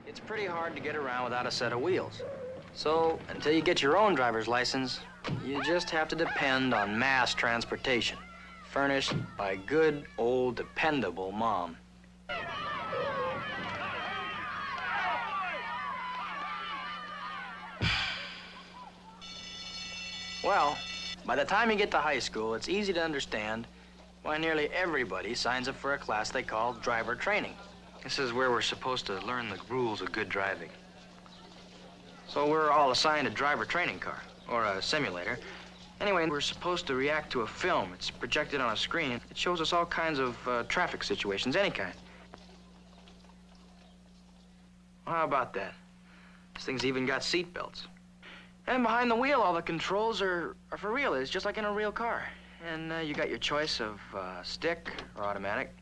It's pretty hard to get around without a set of wheels. So, until you get your own driver's license, you just have to depend on mass transportation, furnished by good, old, dependable Mom. Well, by the time you get to high school, it's easy to understand why nearly everybody signs up for a class they call driver training. This is where we're supposed to learn the rules of good driving. So we're all assigned a driver training car, or a simulator. Anyway, we're supposed to react to a film. It's projected on a screen. It shows us all kinds of traffic situations, any kind. Well, how about that? This thing's even got seat belts. And behind the wheel, all the controls are for real. It's just like in a real car. And you got your choice of stick or automatic.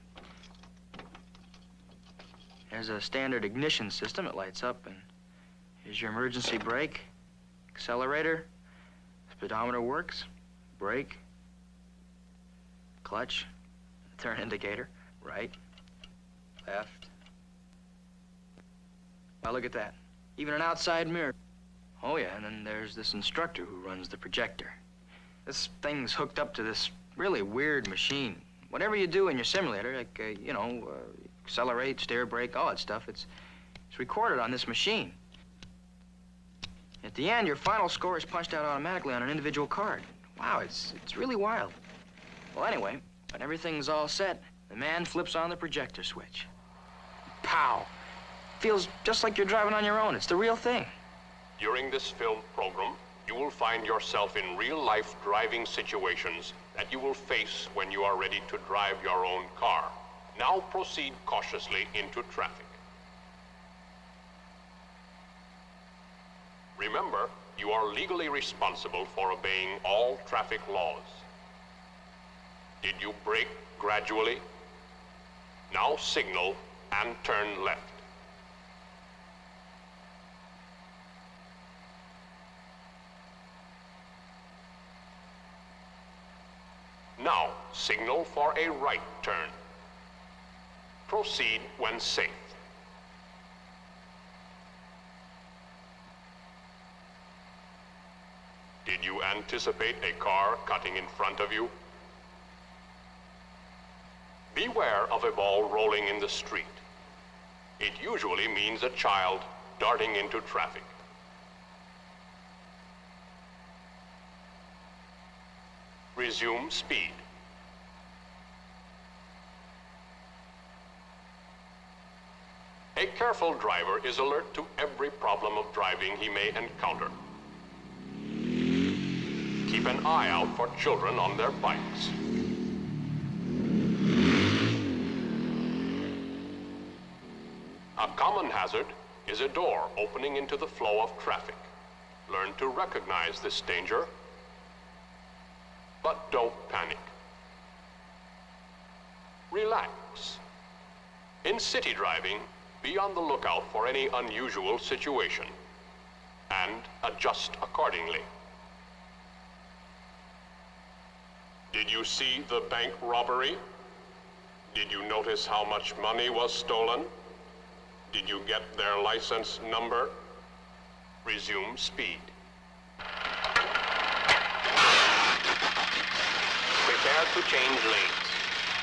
There's a standard ignition system. It lights up, and here's your emergency brake, accelerator, speedometer works, brake, clutch, turn indicator, right, left. Now look at that. Even an outside mirror. Oh yeah, and then there's this instructor who runs the projector. This thing's hooked up to this really weird machine. Whatever you do in your simulator, like, accelerate, steer, brake, all that stuff, it's recorded on this machine. At the end, your final score is punched out automatically on an individual card. Wow, it's really wild. Well, anyway, when everything's all set, the man flips on the projector switch. Pow! Feels just like you're driving on your own. It's the real thing. During this film program, you will find yourself in real-life driving situations that you will face when you are ready to drive your own car. Now proceed cautiously into traffic. Remember, you are legally responsible for obeying all traffic laws. Did you brake gradually? Now signal and turn left. Now, signal for a right turn. Proceed when safe. Did you anticipate a car cutting in front of you? Beware of a ball rolling in the street. It usually means a child darting into traffic. Resume speed. A careful driver is alert to every problem of driving he may encounter. Keep an eye out for children on their bikes. A common hazard is a door opening into the flow of traffic. Learn to recognize this danger, but don't panic. Relax. In city driving, be on the lookout for any unusual situation and adjust accordingly. Did you see the bank robbery? Did you notice how much money was stolen? Did you get their license number? Resume speed. Prepare to change lanes.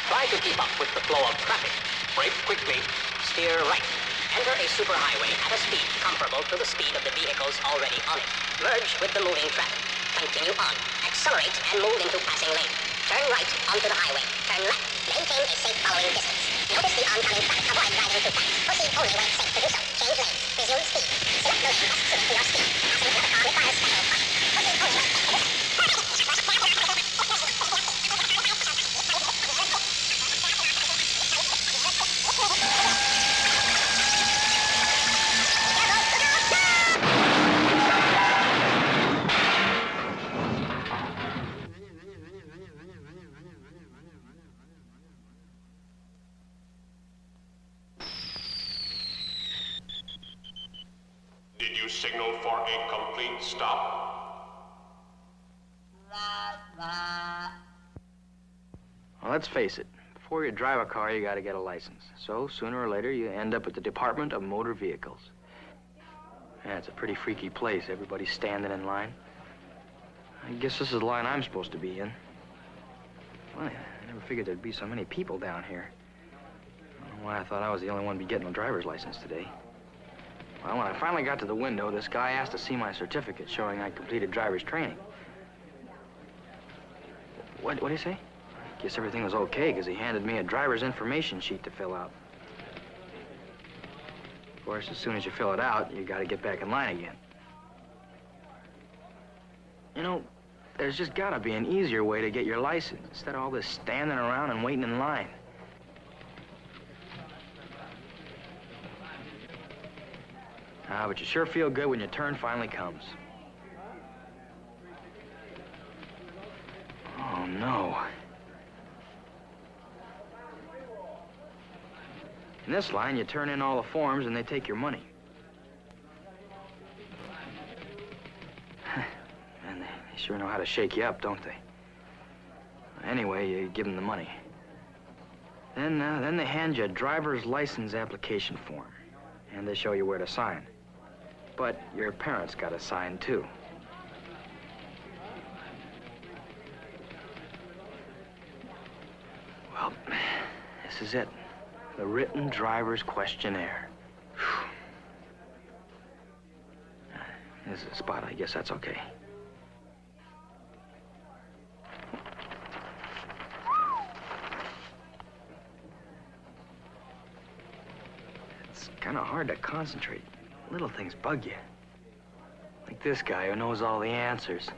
Try to keep up with the flow of traffic. Brake quickly, steer right. Enter a superhighway at a speed comparable to the speed of the vehicles already on it. Merge with the moving traffic. Continue on. Accelerate and move into passing lane. Turn right onto the highway. Turn left. Maintain a safe following distance. Notice the oncoming traffic. Avoid driving too fast. Proceed only when it's safe to do so. Change lanes. Resume speed. Select the lane best suited to your speed. Passing another car requires special caution. Proceed only when it's safe to do so. Did you signal for a complete stop? Well, let's face it. before you drive a car, you gotta get a license. So, sooner or later, you end up at the Department of Motor Vehicles. Yeah, it's a pretty freaky place. Everybody's standing in line. I guess this is the line I'm supposed to be in. Well, I never figured there'd be so many people down here. I don't know why I thought I was the only one to be getting a driver's license today. Well, when I finally got to the window, this guy asked to see my certificate showing I completed driver's training. What do you say? I guess everything was okay, because he handed me a driver's information sheet to fill out. Of course, as soon as you fill it out, you gotta get back in line again. You know, there's just gotta be an easier way to get your license, instead of all this standing around and waiting in line. Ah, but you sure feel good when your turn finally comes. Oh, no. In this line, you turn in all the forms and they take your money. And they sure know how to shake you up, don't they? Anyway, you give them the money. Then they hand you a driver's license application form, and they show you where to sign. But your parents gotta sign, too. Well, this is it. The written driver's questionnaire. Whew. This is a spot. I guess that's okay. It's kind of hard to concentrate. Little things bug you. Like this guy who knows all the answers.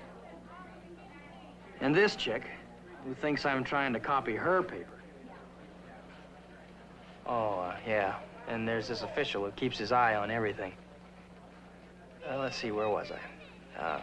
And this chick who thinks I'm trying to copy her paper. Oh, yeah. And there's this official who keeps his eye on everything. Let's see, where was I? Oh,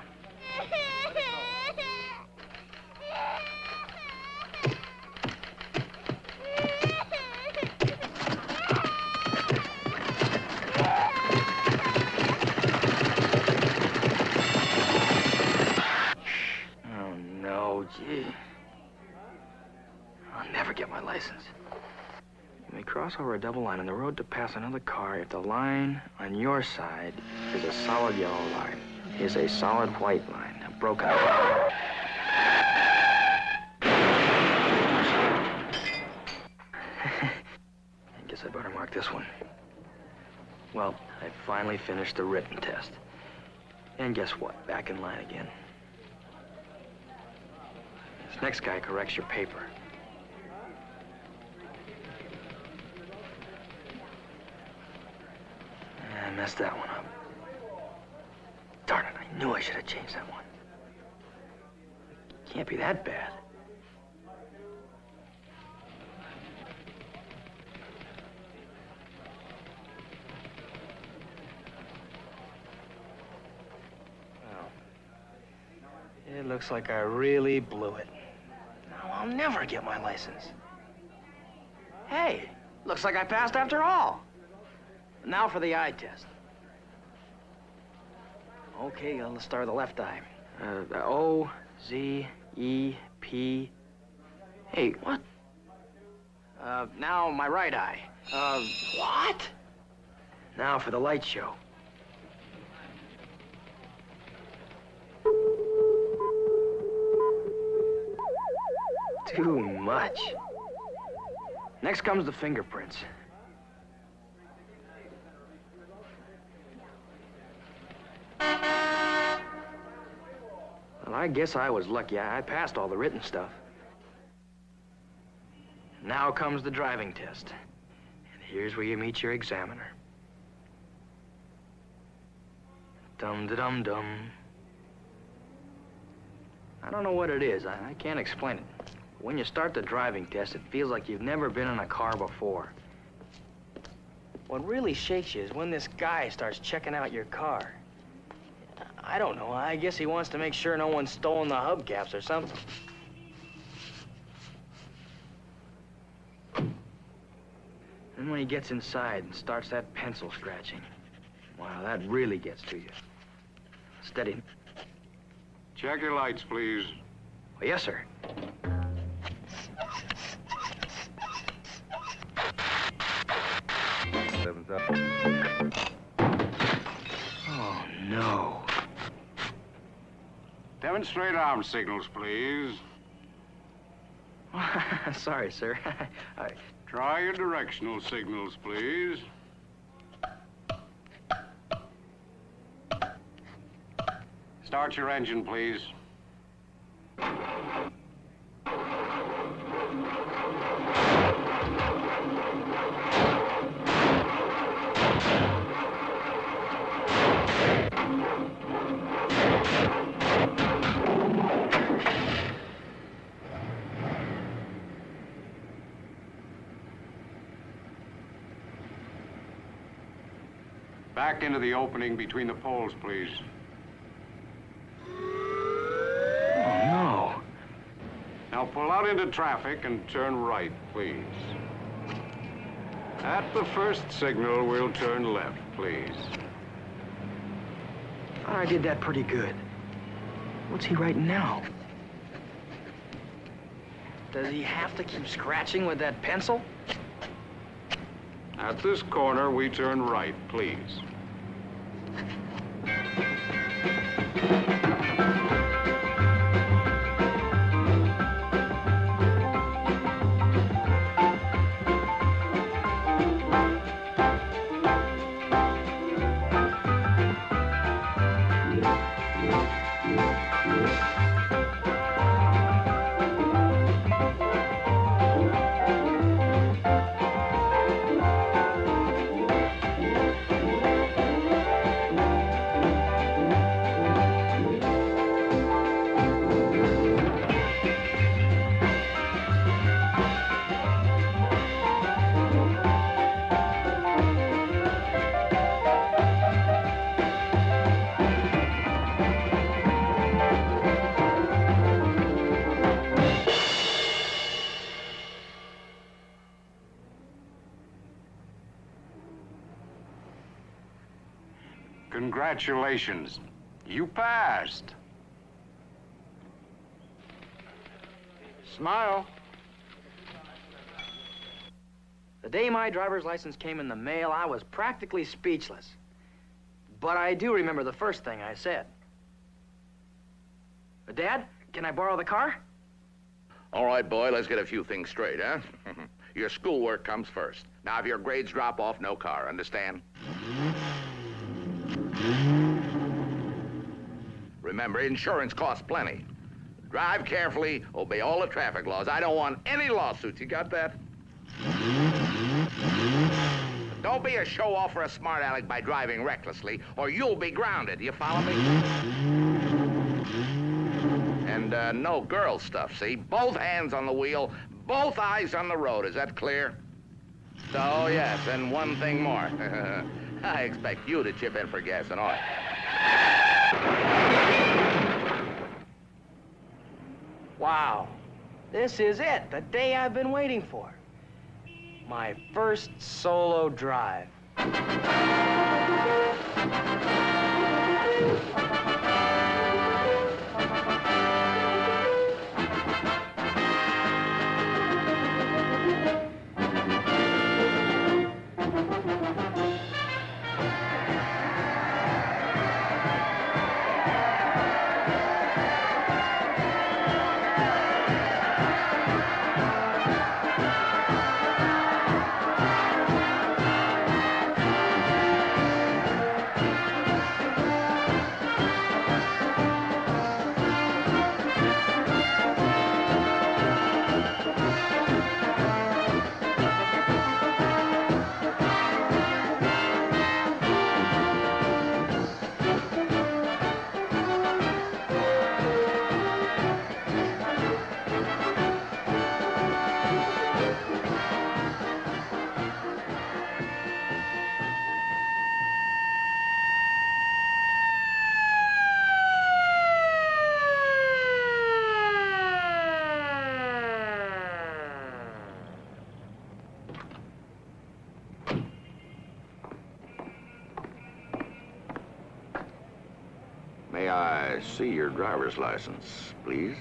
no, gee. I'll never get my license. You may cross over a double line on the road to pass another car if the line on your side is a solid yellow line, is a solid white line, a broken line. I guess I better mark this one. Well, I finally finished the written test. And guess what? Back in line again. This next guy corrects your paper. I messed that one up. Darn it, I knew I should have changed that one. Can't be that bad. Well, it looks like I really blew it. Now I'll never get my license. Hey, looks like I passed after all. Now for the eye test. Okay, let's start with the left eye. O, Z, E, P. Hey, what? Now my right eye. What? Now for the light show. Too much. Next comes the fingerprints. Well, I guess I was lucky. I passed all the written stuff. Now comes the driving test. And here's where you meet your examiner. Dum-da-dum-dum. I don't know what it is. I can't explain it. When you start the driving test, it feels like you've never been in a car before. What really shakes you is when this guy starts checking out your car. I don't know. I guess he wants to make sure no one's stolen the hubcaps or something. Then when he gets inside and starts that pencil scratching, wow, that really gets to you. Steady. Check your lights, please. Oh, yes, sir. no. Demonstrate arm signals, please. Sorry, sir. Try your directional signals, please. Start your engine, please. Back into the opening between the poles, please. Oh, no. Now pull out into traffic and turn right, please. At the first signal, we'll turn left, please. I did that pretty good. What's he writing now? Does he have to keep scratching with that pencil? At this corner, we turn right, please. Congratulations. You passed. Smile. The day my driver's license came in the mail, I was practically speechless. But I do remember the first thing I said. Dad, can I borrow the car? All right, boy, let's get a few things straight, huh? Your schoolwork comes first. Now, if your grades drop off, no car, understand? Remember, insurance costs plenty. Drive carefully, obey all the traffic laws. I don't want any lawsuits, you got that? Don't be a show-off or a smart aleck by driving recklessly, or you'll be grounded, you follow me? And no girl stuff, see? Both hands on the wheel, both eyes on the road, is that clear? So, yes, and one thing more. I expect you to chip in for gas and oil. Wow. This is it, the day I've been waiting for. My first solo drive. May I see your driver's license, please?